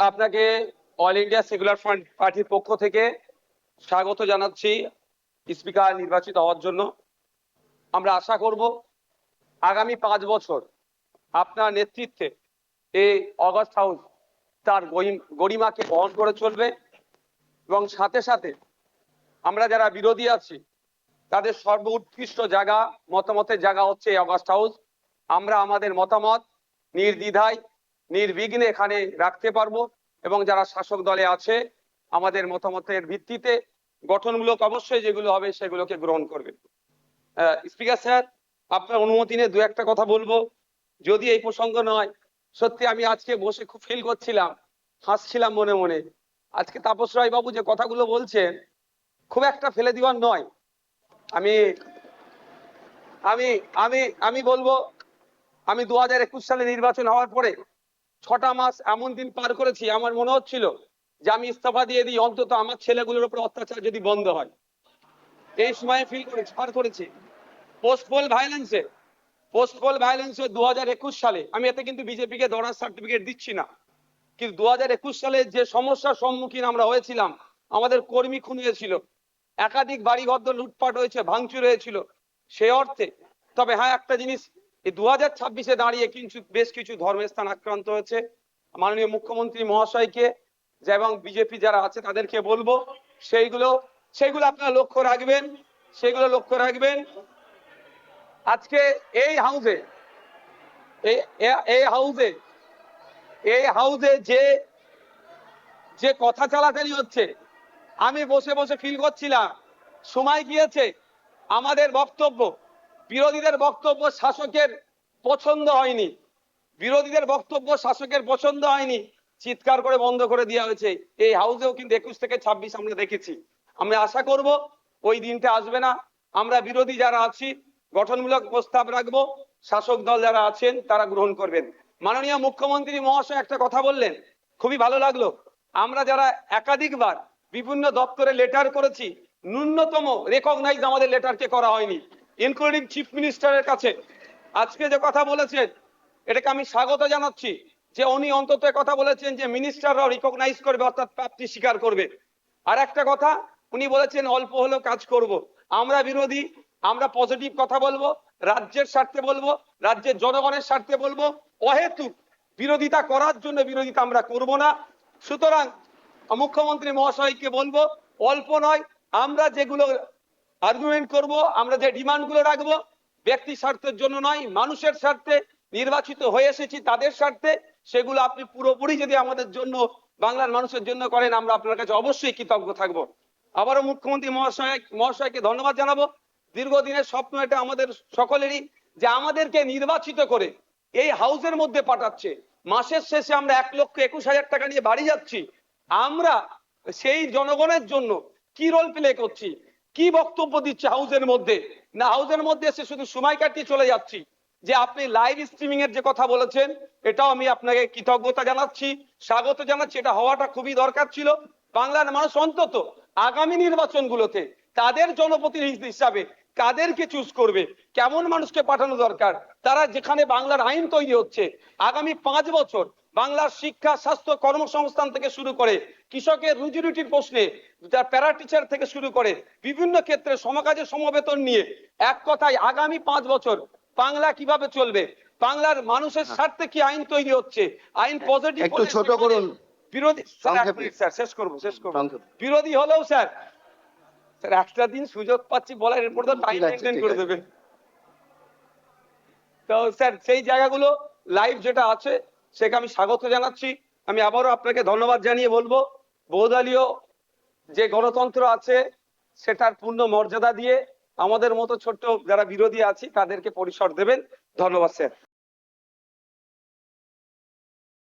আপনাকে all India secular front পার্টির পক্ষ থেকে স্বাগত জানাচ্ছি স্পিকার নির্বাচিত হওয়ার জন্য। আমরা আশা করব আগামী 5 বছর আপনার নেতৃত্বে এই অগাস্ট হাউস তার গরিমাকে বহন করে চলবে এবং সাথে সাথে আমরা যারা বিরোধী আছি তাদের সর্বোৎকৃষ্ট জায়গা মতামতের জায়গা হচ্ছে এই অগাস্ট হাউস। আমরা আমাদের মতামত নির্দ্বিধায় নির্বিঘ্নে এখানে রাখতে পারবো এবং যারা শাসক দলে আছে আমাদের মতামতের ভিত্তিতে গঠনমূলক অবশ্যই যেগুলো হবে সেগুলোকে গ্রহণ করবেন। স্পিকার স্যার, আপনার অনুমতি নিয়ে দু একটা কথা বলবো, যদি এই প্রসঙ্গ নয়। সত্যি আমি আজকে বসে খুব ফিল করছিলাম, হাসছিলাম মনে মনে। আজকে তাপস রায় বাবু যে কথাগুলো বলছেন খুব একটা ফেলে দিওয়ার নয়। আমি আমি আমি আমি বলবো, আমি 2021 সালে নির্বাচন হওয়ার পরে 6টা মাস এমন দিন পার করেছি, আমার মনে হচ্ছিল যে আমি ইস্তফা দিয়ে দিই, অন্তত আমার ছেলেগুলোর উপর অত্যাচার যদি বন্ধ হয়। এই সময় ফিল করেছি, পার করেছি। পোস্ট পোল ভায়োলেন্সে 2021 সালে, আমি এতে কিন্তু বিজেপিকে দরার সার্টিফিকেট দিচ্ছি না, কিন্তু 2021 সালে যে সমস্যার সম্মুখীন আমরা হয়েছিলাম, আমাদের কর্মী খুন হয়েছিল, একাধিক বাড়িঘর লুটপাট হয়েছে, ভাঙচুর হয়েছিল, সে অর্থে। তবে হ্যাঁ, একটা জিনিস, এই 2026-এ দাঁড়িয়ে কিন্তু বেশ কিছু ধর্মের স্থান আক্রান্ত হয়েছে। মাননীয় মুখ্যমন্ত্রী মহাশয়কে এবং বিজেপি যারা আছে তাদেরকে বলবো সেইগুলো আপনারা লক্ষ্য রাখবেন, সেগুলো লক্ষ্য রাখবেন। আজকে এই হাউসে এই হাউসে যে যে কথা চালাচালি হচ্ছে, আমি বসে বসে ফিল করছিলাম সময় গিয়েছে আমাদের বক্তব্য, বিরোধীদের বক্তব্য শাসকের পছন্দ হয়নি, চিৎকার করে বন্ধ করে দেওয়া হয়েছে। এই হাউসেও কিন্তু 21 থেকে 26 আমরা দেখেছি। আমরা আশা করব ওই দিনটা আসবে না। আমরা বিরোধী যারা আছি গঠনমূলক প্রস্তাব রাখবো, শাসক দল যারা আছেন তারা গ্রহণ করবেন। মাননীয় মুখ্যমন্ত্রী মহাশয় একটা কথা বললেন, খুবই ভালো লাগলো। আমরা যারা একাধিকবার বিভিন্ন দপ্তরে লেটার করেছি, ন্যূনতম রেকগনাইজ আমাদের লেটারকে করা হয়নি, ইনক্লুডিং চিফ মিনিস্টারের কাছে। আজকে যে কথা বলেছেন এটাকে আমি স্বাগত জানাচ্ছি, যে উনি অন্তত কথা বলেছেন যে মিনিস্টাররাও রিকগনাইজ করবে, অর্থাৎ প্রাপ্তি স্বীকার করবে। আর একটা কথা উনি বলেছেন অল্প হলেও কাজ করব। আমরা বিরোধী, আমরা পজিটিভ কথা বলবো, রাজ্যের স্বার্থে বলবো, রাজ্যের জনগণের স্বার্থে বলবো। অহেতুক বিরোধিতা করার জন্য বিরোধিতা আমরা করব না। সুতরাং মুখ্যমন্ত্রী মহাশয়কে বলবো, অল্প নয়, আমরা যেগুলো আর্গুমেন্ট করব, আমরা যে ডিমান্ড গুলো রাখবো, ব্যক্তি স্বার্থের জন্য নয়, মানুষের স্বার্থে, নির্বাচিত হয়ে এসেছি তাদের স্বার্থে, সেগুলো আপনি পুরোপুরি যদি আমাদের জন্য, বাংলার মানুষের জন্য করেন, আমরা আপনার কাছে অবশ্যই কৃতজ্ঞ থাকবো। আবারও মুখ্যমন্ত্রী মহাশয়কে ধন্যবাদ জানাবো। দীর্ঘদিনের স্বপ্ন এটা আমাদের সকলেরই, যে আমাদেরকে নির্বাচিত করে এই হাউসের মধ্যে পাঠাচ্ছে। মাসের শেষে আমরা 1,21,000 টাকা নিয়ে বাড়ি যাচ্ছি। আমরা সেই জনগণের জন্য কি রোল প্লে করছি, কি বক্তব্য দিচ্ছে হাউসের মধ্যে, না হাউসের মধ্যে এসে শুধু সময় কাটিয়ে চলে যাচ্ছি। যে আপনি লাইভ স্ট্রিমিং এর যে কথা বলেছেন, এটাও আমি আপনাকে কৃতজ্ঞতা জানাচ্ছি, স্বাগত জানাচ্ছি। এটা হওয়াটা খুবই দরকার ছিল। বাংলার মানুষ অন্তত আগামী নির্বাচনগুলোতে তাদের জনপ্রতিনিধি হিসাবে কাদেরকে চুজ করবে, কেমন মানুষকে পাঠানো দরকার, তারা যেখানে বাংলার আইন তৈরি হচ্ছে আগামী 5 বছর, বাংলার শিক্ষা, স্বাস্থ্য, কর্মসংস্থান থেকে শুরু করে কৃষকের রুজি রুটির প্রশ্নে, প্যারা টিচার থেকে শুরু করে বিভিন্ন ক্ষেত্রে সমকাজে সমবেতন নিয়ে, এক কথায় আগামী 5 বছর বাংলা কিভাবে চলবে, বাংলার মানুষের স্বার্থে কি আইন তৈরি হচ্ছে, আইন পজিটিভ, একটু ছোট করুন। বিরোধী স্যার, শেষ করবো। বিরোধী হলেও স্যার একটা দিন সুযোগ পাচ্ছি বলার, এরপর তো টাইম মেনটেন করে দেবেন। তো স্যার সেই জায়গাগুলো লাইভ যেটা আছে সেটা আমি স্বাগত জানাচ্ছি। আমি আবারও আপনাকে ধন্যবাদ জানিয়ে বলবো, বহুদলীয় যে গণতন্ত্র আছে সেটার পূর্ণ মর্যাদা দিয়ে আমাদের মতো ছোট্ট যারা বিরোধী আছি তাদেরকে পরিসর দেবেন। ধন্যবাদ স্যার।